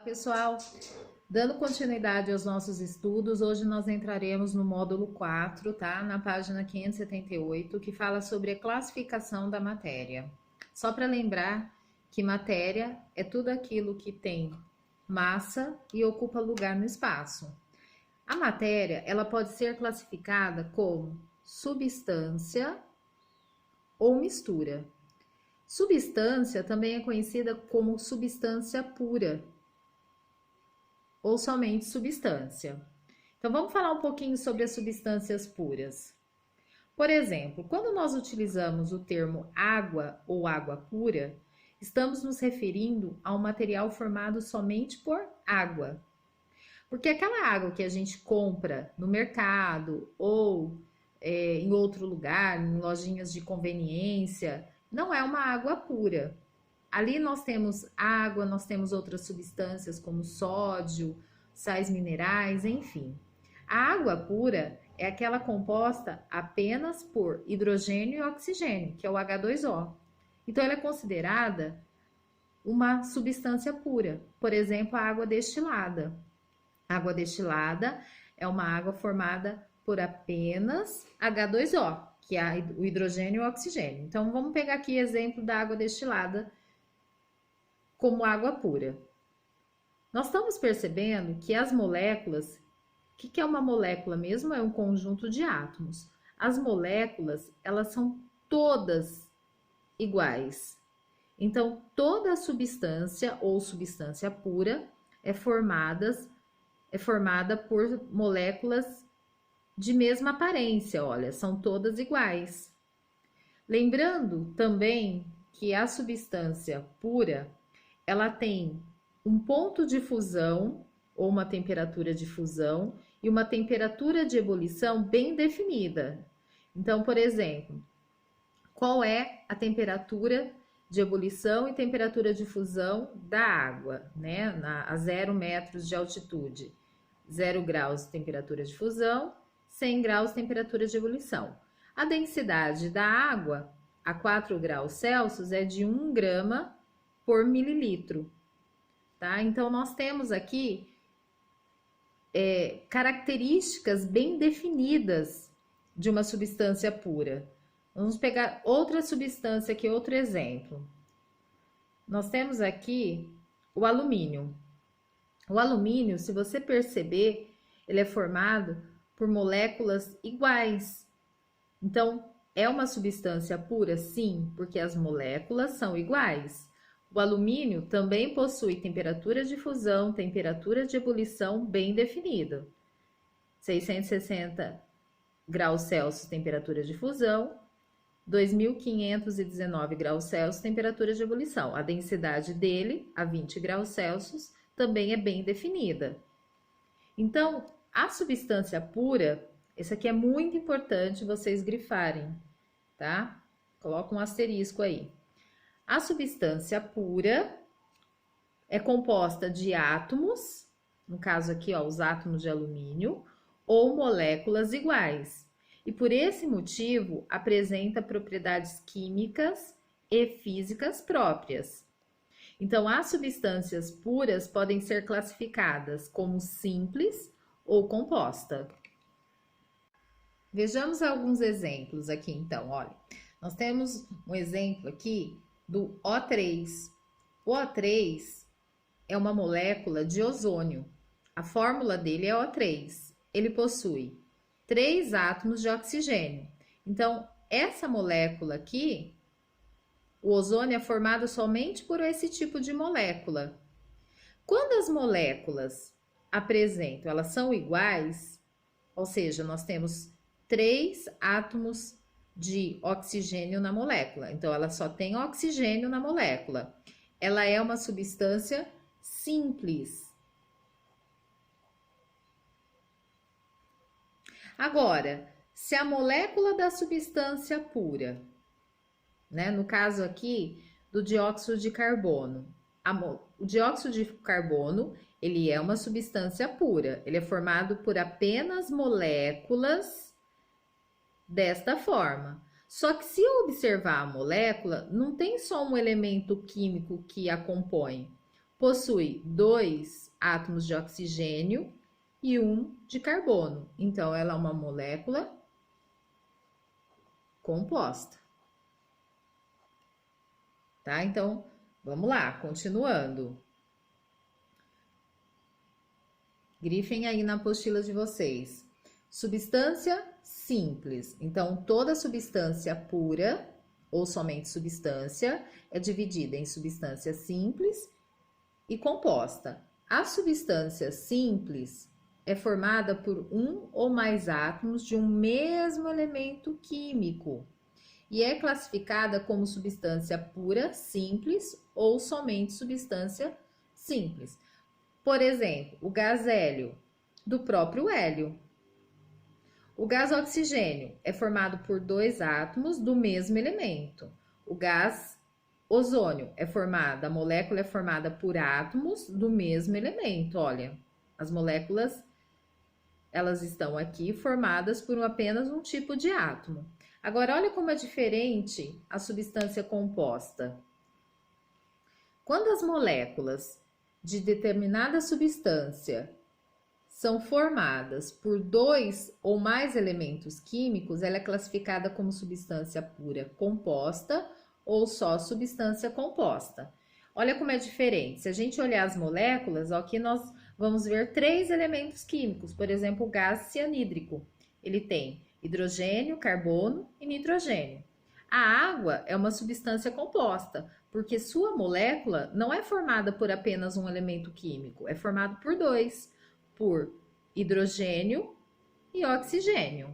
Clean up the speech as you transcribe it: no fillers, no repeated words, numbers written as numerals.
Pessoal, dando continuidade aos nossos estudos, hoje nós entraremos no módulo 4, tá? Na página 578, que fala sobre a classificação da matéria. Só para lembrar que matéria é tudo aquilo que tem massa e ocupa lugar no espaço. A matéria, ela pode ser classificada como substância ou mistura. Substância também é conhecida como substância pura ou somente substância. Então, vamos falar um pouquinho sobre as substâncias puras. Por exemplo, quando nós utilizamos o termo água ou água pura, estamos nos referindo a um material formado somente por água. Porque aquela água que a gente compra no mercado ou em outro lugar, em lojinhas de conveniência, não é uma água pura. Ali nós temos água, nós temos outras substâncias como sódio, sais minerais, enfim. A água pura é aquela composta apenas por hidrogênio e oxigênio, que é o H2O. Então, ela é considerada uma substância pura. Por exemplo, a água destilada. A água destilada é uma água formada por apenas H2O, que é o hidrogênio e o oxigênio. Então, vamos pegar aqui exemplo da água destilada como água pura. Nós estamos percebendo que as moléculas, o que é uma molécula mesmo? É um conjunto de átomos. As moléculas, elas são todas iguais. Então, toda substância ou substância pura é formada por moléculas de mesma aparência, olha, são todas iguais. Lembrando também que a substância pura ela tem um ponto de fusão ou uma temperatura de fusão e uma temperatura de ebulição bem definida. Então, por exemplo, qual é a temperatura de ebulição e temperatura de fusão da água, né? A 0 metros de altitude. 0 graus temperatura de fusão, 100 graus temperatura de ebulição. A densidade da água a 4 graus Celsius é de 1 grama por mililitro, tá? Então, nós temos aqui características bem definidas de uma substância pura. Vamos pegar outra substância aqui, outro exemplo. Nós temos aqui o alumínio. O alumínio, se você perceber, ele é formado por moléculas iguais. Então, é uma substância pura? Sim, porque as moléculas são iguais. O alumínio também possui temperatura de fusão, temperatura de ebulição bem definida. 660 graus Celsius, temperatura de fusão, 2.519 graus Celsius, temperatura de ebulição. A densidade dele, a 20 graus Celsius, também é bem definida. Então, a substância pura, isso aqui é muito importante vocês grifarem, tá? Coloca um asterisco aí. A substância pura é composta de átomos, no caso aqui, ó, os átomos de alumínio, ou moléculas iguais. E por esse motivo, apresenta propriedades químicas e físicas próprias. Então, as substâncias puras podem ser classificadas como simples ou composta. Vejamos alguns exemplos aqui, então, olha. Nós temos um exemplo aqui do O3. O O3 é uma molécula de ozônio. A fórmula dele é O3. Ele possui 3 átomos de oxigênio. Então, essa molécula aqui, o ozônio é formado somente por esse tipo de molécula. Quando as moléculas apresentam, elas são iguais, ou seja, nós temos 3 átomos de oxigênio na molécula. Então, ela só tem oxigênio na molécula. Ela é uma substância simples. Agora, se a molécula da substância pura, né, no caso aqui do dióxido de carbono, o dióxido de carbono, ele é uma substância pura. Ele é formado por apenas moléculas desta forma. Só que se eu observar a molécula, não tem só um elemento químico que a compõe. possui 2 átomos de oxigênio e 1 de carbono. Então, ela é uma molécula composta. Tá? Então, vamos lá, continuando. Grifem aí na apostila de vocês. Substância simples. Então, toda substância pura, ou somente substância, é dividida em substância simples e composta. A substância simples é formada por um ou mais átomos de um mesmo elemento químico e é classificada como substância pura, simples ou somente substância simples. Por exemplo, o gás hélio, do próprio hélio. O gás oxigênio é formado por 2 átomos do mesmo elemento. O gás ozônio a molécula é formada por átomos do mesmo elemento. Olha, as moléculas, elas estão aqui formadas por apenas um tipo de átomo. Agora, olha como é diferente a substância composta. Quando as moléculas de determinada substância são formadas por 2 ou mais elementos químicos, ela é classificada como substância pura composta ou só substância composta. Olha como é diferente. Se a gente olhar as moléculas, ó, aqui nós vamos ver 3 elementos químicos. Por exemplo, o gás cianídrico. Ele tem hidrogênio, carbono e nitrogênio. A água é uma substância composta, porque sua molécula não é formada por apenas um elemento químico, é formado por 2, por hidrogênio e oxigênio.